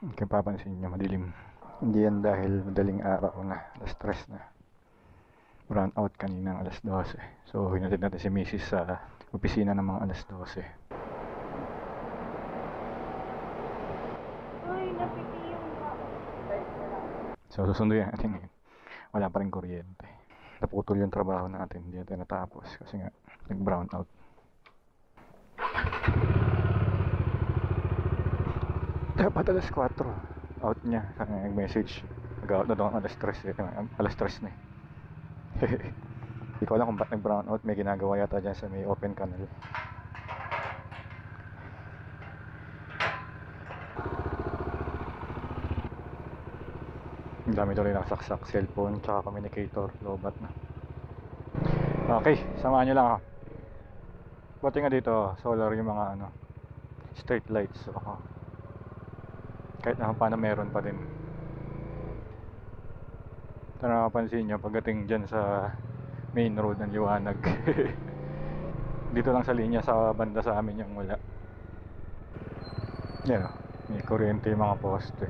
Kung papansin nyo, madilim. Hindi yan dahil madaling araw na, stress na. Brown out kaninang alas 12. So, hinatid natin si Mrs. sa opisina ng mga alas 12. So, susunduin natin ngayon. Wala pa rin kuryente. Naputol yung trabaho natin. Hindi natin natapos kasi nga, nag-brown out. Dapat alas 4 out niya. Kaya nag-message. Nag-out na daw ang alas 3 eh. Alas 3 na eh. Hindi ko alam kung ba't nag-brown out. May ginagawa yata dyan sa may open canal. Ang dami tuloy nakasaksak. Cellphone tsaka communicator. Lobat na. Okay, samahan nyo lang ako. Buti nga dito, solar yung mga street lights. So, kahit na paano meron pa din. Ito nakapansin nyo pagdating dyan sa main road ng liwanag. Dito lang sa linya sa banda sa amin yung wala. Yan o, may kuryente yung mga poste.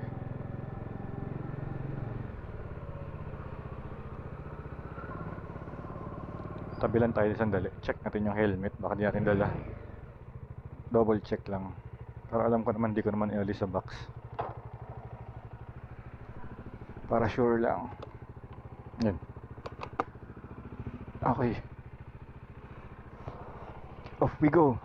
Tabi lang tayo sandali. Check natin yung helmet, baka di natin dala. Double check lang. Para alam ko naman, di ko naman inalis sa box. Para sure lang. Yan. Okay. Off we go.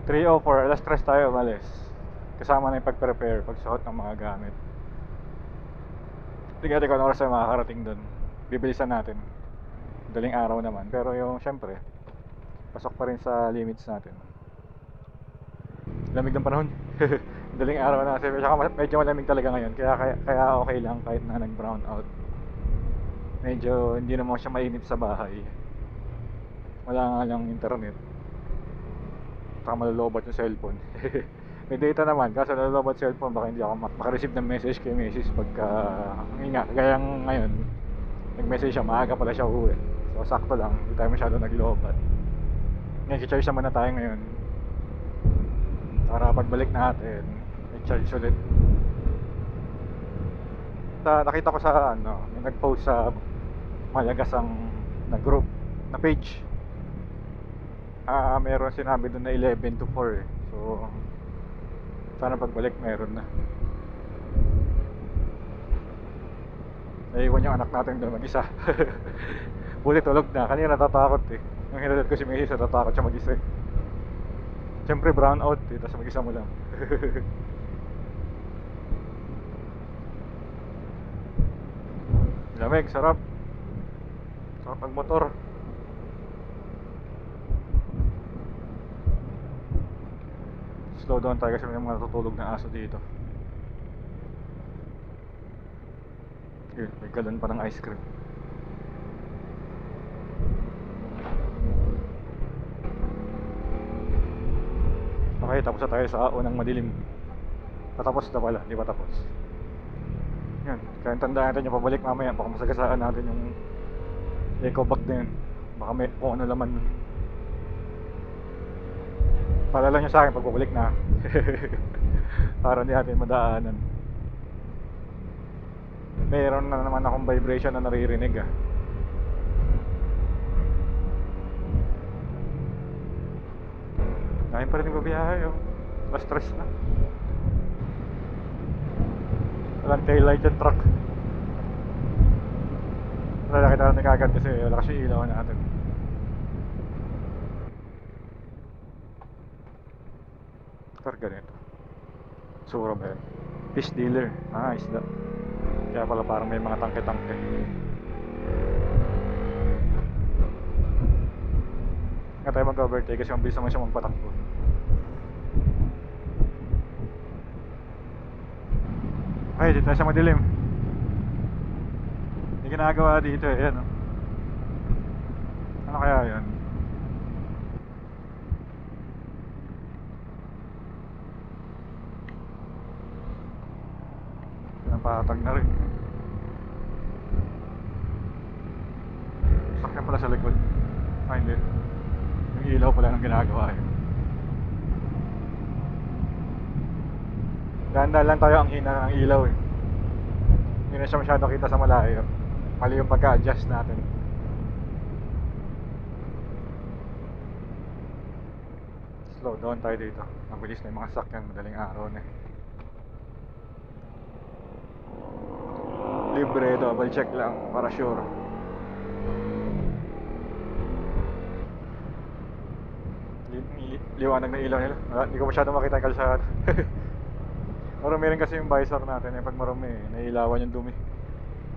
(3:04) alas 3 tayo malis. Kasama na yung pag-prepare, pagsuot ng mga gamit. Tingnan ko ang oras na makakarating doon. Bibilisan natin. Daling araw naman. Pero yung syempre, pasok pa rin sa limits natin. Lamig ng panahon. Daling araw na kasi medyo malamig talaga ngayon. Kaya okay lang kahit na nag-brown out. Medyo hindi naman siya mainit sa bahay. Wala nga lang internet. Saka malulobot yung cellphone. May data naman, kaso nalulobot cellphone, baka hindi ako makareceive ng message kay Mrs. pagka gaya ngayon, nag-message siya, maaga pala siya uwi. So sakto lang, hindi tayo masyado naglobat. Ngayon, kicharge naman na tayo ngayon para pagbalik natin, i-charge ulit. Nakita ko sa may nag-post sa Malagasang na group, na page. Meron sinabi doon na 11 to 4 eh. So sana pagbalik meron na. Naiwan yung anak natin doon mag-isa. Buti tulog na. Kanina natatakot eh. Nung hinatid ko si Mrs. natatakot siya mag-isa eh. Siyempre brown out eh, tapos mag-isa mo lang. Lamig, sarap. Sarap mag-motor. Slow down tayo kasi may mga natutulog na aso dito. Yun, may galon pa ng ice cream. Okay, tapos na tayo sa unang madilim. Patapos na pala, di pa tapos. Yan, kaya tandaan natin yung pabalik mamaya. Baka masagasaan natin yung eco bag na yun. Baka may kung ano laman. Paalala nyo sa akin pag pabalik na. Para hindi natin madaanan. Meron na naman akong vibration na naririnig ah. Ngayon pa rin yung babiyahe oh. Mas stress na. Walang taillight yung truck. Wala kita na kagad kasi wala kasi ilaw natin. Karga nito. Suro ba yun? Fish dealer. Isda. Kaya pala parang may mga tangke-tangke. Nga tayo mag-overtake kasi mabilis naman siya magpatakbo. Ay, dito na siya madilim. Hindi ginagawa dito eh. Yan, oh. Ano kaya yun? Napatag na rin. sasakyan pala sa likod. Ah, hindi. Yung ilaw pala nang ginagawa yun. Dahan-dahan lang tayo, ang hina ng ilaw eh. Hindi na siya masyado kita sa malayo. Mali yung pagka-adjust natin. Slow down tayo dito. Mabilis na yung mga sasakyan, madaling araw na eh. Libre, double check lang para sure. Liwanag na ilaw nila. Hindi ko masyado makita yung kalsada. Marumi rin kasi yung visor natin eh. Pag marumi eh, nailawan yung dumi.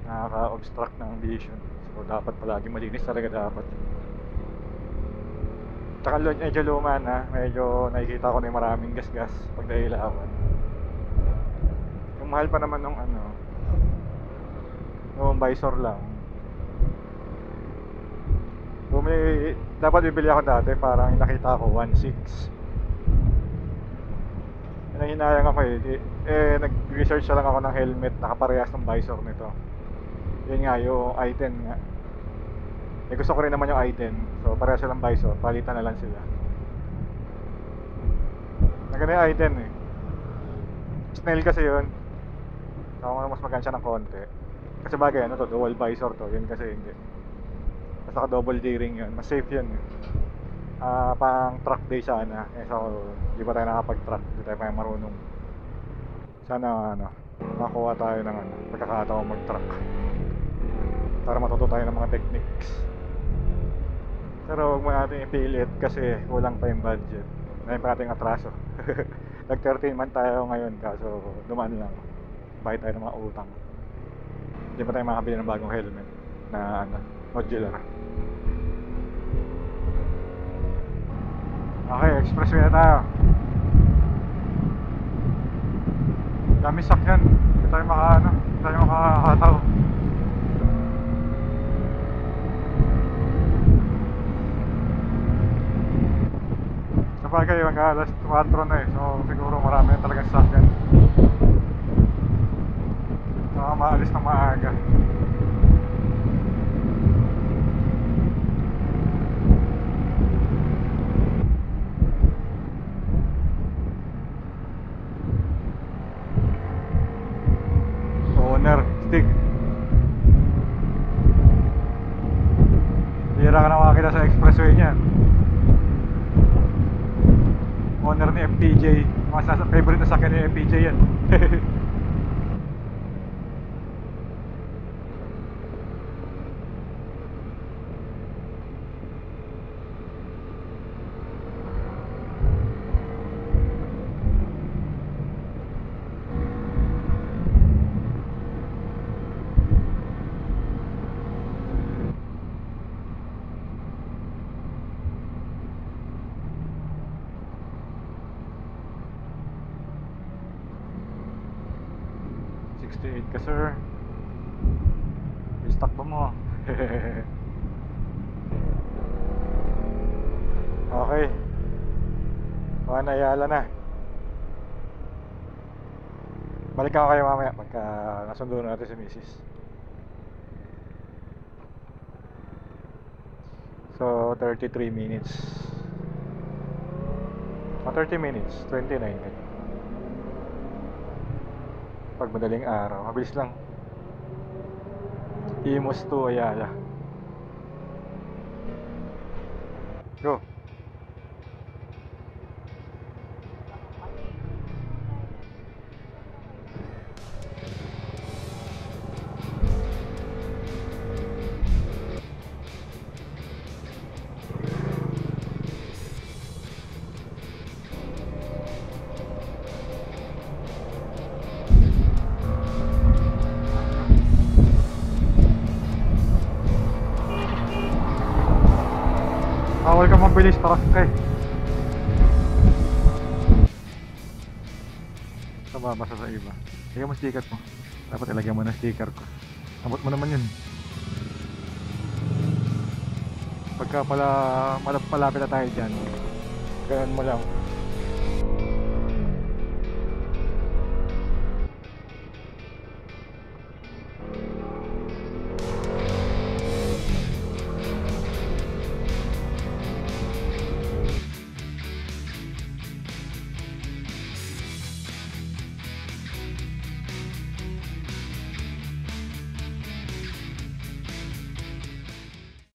Nakaka-obstruct ng vision. So dapat palagi malinis talaga dapat. Tsaka medyo luma na. Medyo nakikita ko na yung maraming gas-gas pag nailawan. Yung mahal pa naman nung ano, yung visor lang. Dapat bibili ako dati, parang nakita ko 1.6. Nanghinayang ako nag-research lang ako ng helmet nakaparehas ng visor nito. Yun nga, yung i10 nga. Gusto ko rin naman yung i10. So parehas silang visor, palitan na lang sila. Nagano yung i10 eh. Snell kasi yun. So mas magansya ng konti. Kasi bagay ano to, dual visor to. Yun kasi hindi. Basta ka double D-ring yun, mas safe yun eh. Pang truck day sana so di pa tayo nakapag-truck, di tayo pa marunong. Sana makuha tayo ng pagkakataon mag-truck para matuto tayo ng mga techniques. Pero huwag mo natin ipilit kasi kulang pa yung budget. Ngayon pa natin atraso. Nag 13 man tayo ngayon kaso dumaan lang, bayad tayo ng mga utang. Hindi pa tayo makabili ng bagong helmet na modular. Okay, expressway na tayo. Dami sakyan. Hindi tayo makahataw. Sabagay, mag-alas 4 na eh. So siguro marami na talagang sakyan. Saka maalis ng maaga. Stig. Bira ka na makakita sa expressway niyan. Owner ni FPJ. Favorite na sakyan ni FPJ yan. 68 ka sir. I-stock ba mo? Okay. Juan Ayala na. Balik ako kayo mamaya pagka nasundo natin si Mrs. So 33 minutes. 30 minutes, 29 minutes. Pag madaling araw, mabilis lang. Imus to Ayala. Go. Bawal ka mabilis, takas ka basa sa iba. Lagyan mo sticker ko. Dapat ilagyan mo na sticker ko. Abot mo naman yun. Pagka malapit na tayo dyan, ganun mo lang.